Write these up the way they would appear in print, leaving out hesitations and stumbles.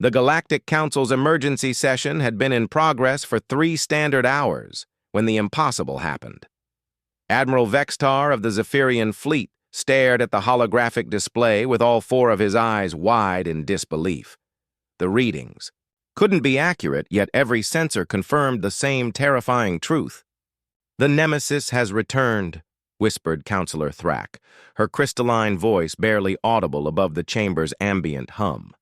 The Galactic Council's emergency session had been in progress for 3 standard hours when the impossible happened. Admiral Vextar of the Zephyrian fleet stared at the holographic display with all 4 of his eyes wide in disbelief. The readings couldn't be accurate, yet every sensor confirmed the same terrifying truth. "The Nemesis has returned," whispered Counselor Thrak, her crystalline voice barely audible above the chamber's ambient hum.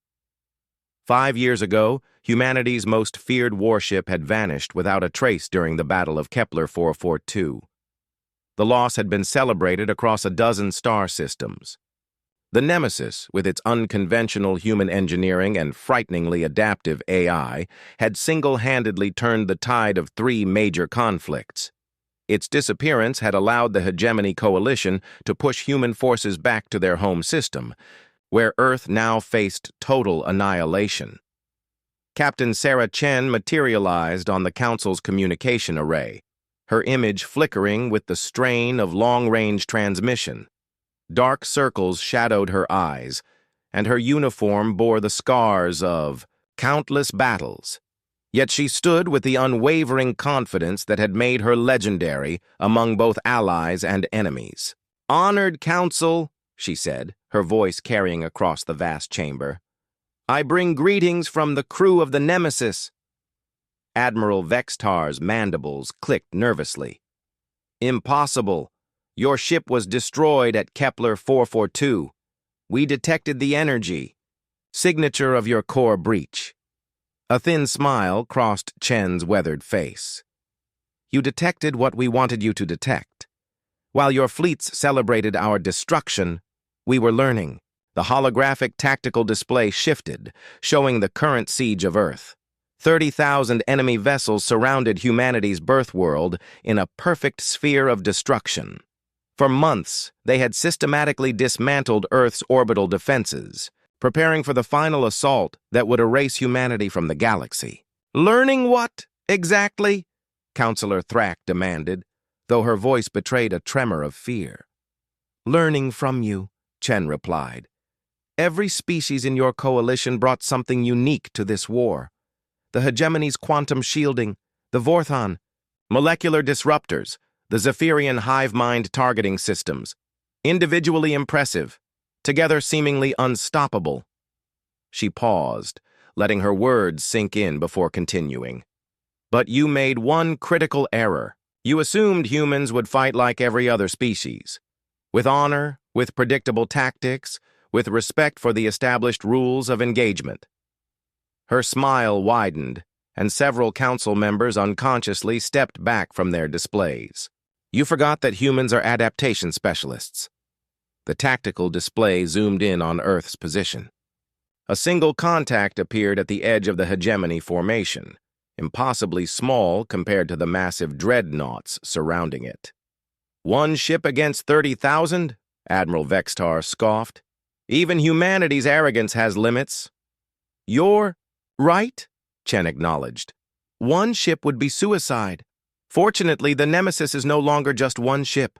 5 years ago, humanity's most feared warship had vanished without a trace during the Battle of Kepler 442. The loss had been celebrated across a dozen star systems. The Nemesis, with its unconventional human engineering and frighteningly adaptive AI, had single-handedly turned the tide of 3 major conflicts. Its disappearance had allowed the Hegemony Coalition to push human forces back to their home system, where Earth now faced total annihilation. Captain Sarah Chen materialized on the Council's communication array, her image flickering with the strain of long-range transmission. Dark circles shadowed her eyes, and her uniform bore the scars of countless battles. Yet she stood with the unwavering confidence that had made her legendary among both allies and enemies. "Honored Council," she said, her voice carrying across the vast chamber, "I bring greetings from the crew of the Nemesis." Admiral Vextar's mandibles clicked nervously. "Impossible. Your ship was destroyed at Kepler 442. We detected the energy. Signature of your core breach." A thin smile crossed Chen's weathered face. "You detected what we wanted you to detect. While your fleets celebrated our destruction, we were learning." The holographic tactical display shifted, showing the current siege of Earth. 30,000 enemy vessels surrounded humanity's birth world in a perfect sphere of destruction. For months, they had systematically dismantled Earth's orbital defenses, preparing for the final assault that would erase humanity from the galaxy. "Learning what, exactly?" Counselor Thrak demanded, though her voice betrayed a tremor of fear. "Learning from you," Chen replied. "Every species in your coalition brought something unique to this war. The Hegemony's quantum shielding, the Vorthon, molecular disruptors, the Zephyrian hive mind targeting systems. Individually impressive, together seemingly unstoppable." She paused, letting her words sink in before continuing. "But you made one critical error. You assumed humans would fight like every other species. With honor, with predictable tactics, with respect for the established rules of engagement." Her smile widened, and several council members unconsciously stepped back from their displays. "You forgot that humans are adaptation specialists." The tactical display zoomed in on Earth's position. A single contact appeared at the edge of the Hegemony formation, impossibly small compared to the massive dreadnoughts surrounding it. "One ship against 30,000? Admiral Vextar scoffed. "Even humanity's arrogance has limits." "You're right," Chen acknowledged. "One ship would be suicide. Fortunately, the Nemesis is no longer just one ship."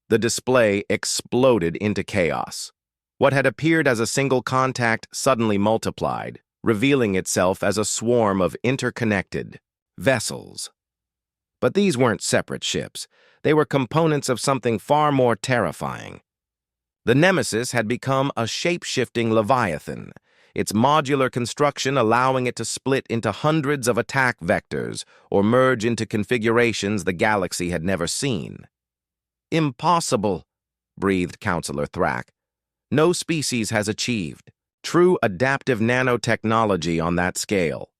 The display exploded into chaos. What had appeared as a single contact suddenly multiplied, revealing itself as a swarm of interconnected vessels. But these weren't separate ships. They were components of something far more terrifying. The Nemesis had become a shape-shifting leviathan, its modular construction allowing it to split into hundreds of attack vectors or merge into configurations the galaxy had never seen. "Impossible," breathed Counselor Thrak. "No species has achieved true adaptive nanotechnology on that scale."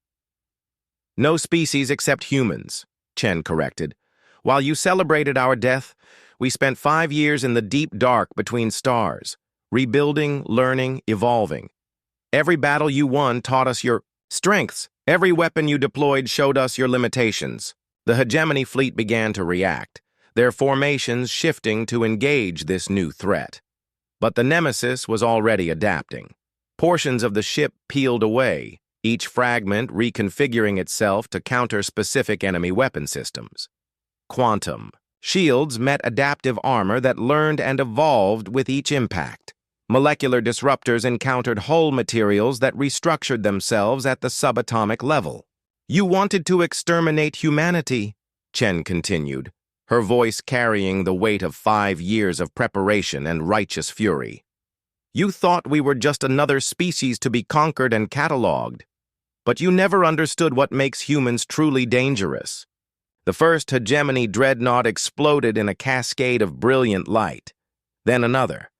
"No species except humans," Chen corrected. "While you celebrated our death, we spent 5 years in the deep dark between stars, rebuilding, learning, evolving. Every battle you won taught us your strengths. Every weapon you deployed showed us your limitations." The Hegemony fleet began to react, their formations shifting to engage this new threat. But the Nemesis was already adapting. Portions of the ship peeled away, each fragment reconfiguring itself to counter specific enemy weapon systems. Quantum shields met adaptive armor that learned and evolved with each impact. Molecular disruptors encountered hull materials that restructured themselves at the subatomic level. You wanted to exterminate humanity, Chen continued, her voice carrying the weight of 5 years of preparation and righteous fury. You thought we were just another species to be conquered and catalogued, but you never understood what makes humans truly dangerous. The first hegemony dreadnought exploded in a cascade of brilliant light, then another.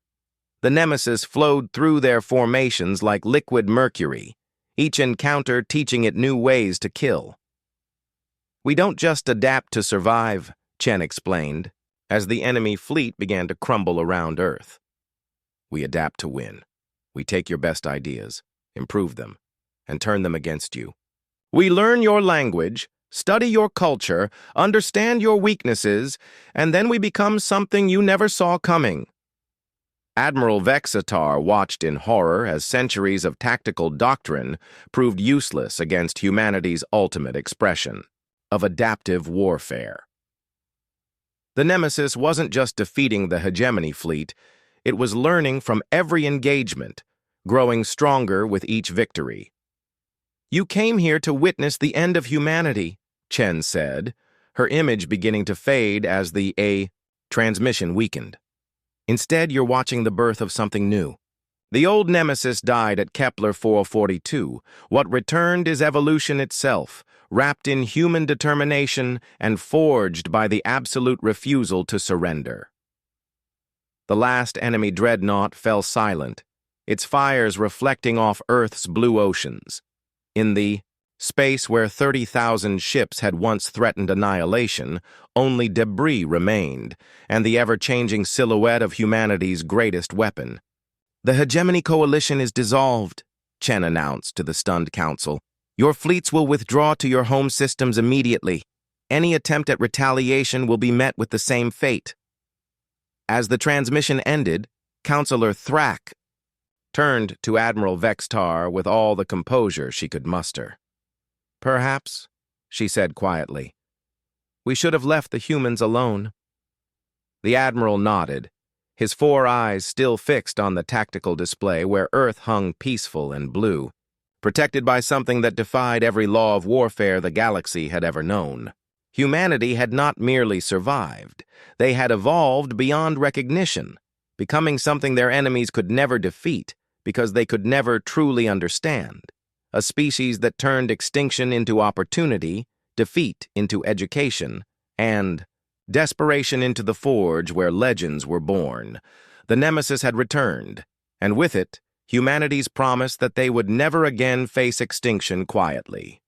The nemesis flowed through their formations like liquid mercury, each encounter teaching it new ways to kill. We don't just adapt to survive, Chen explained, as the enemy fleet began to crumble around Earth. We adapt to win. We take your best ideas, improve them, and turn them against you. We learn your language, study your culture, understand your weaknesses, and then we become something you never saw coming. Admiral Vexatar watched in horror as centuries of tactical doctrine proved useless against humanity's ultimate expression of adaptive warfare. The Nemesis wasn't just defeating the hegemony fleet, it was learning from every engagement, growing stronger with each victory. You came here to witness the end of humanity, Chen said, her image beginning to fade as the transmission weakened. Instead, you're watching the birth of something new. The old Nemesis died at Kepler 442. What returned is evolution itself, wrapped in human determination and forged by the absolute refusal to surrender. The last enemy dreadnought fell silent, its fires reflecting off Earth's blue oceans. In the space where 30,000 ships had once threatened annihilation, only debris remained, and the ever-changing silhouette of humanity's greatest weapon. The hegemony coalition is dissolved, Chen announced to the stunned council. Your fleets will withdraw to your home systems immediately. Any attempt at retaliation will be met with the same fate. As the transmission ended, Counselor Thrak turned to Admiral Vextar with all the composure she could muster. Perhaps, she said quietly, we should have left the humans alone. The Admiral nodded, his 4 eyes still fixed on the tactical display where Earth hung peaceful and blue, protected by something that defied every law of warfare the galaxy had ever known. Humanity had not merely survived, they had evolved beyond recognition, becoming something their enemies could never defeat because they could never truly understand. A species that turned extinction into opportunity, defeat into education, and desperation into the forge where legends were born. The Nemesis had returned, and with it, humanity's promise that they would never again face extinction quietly.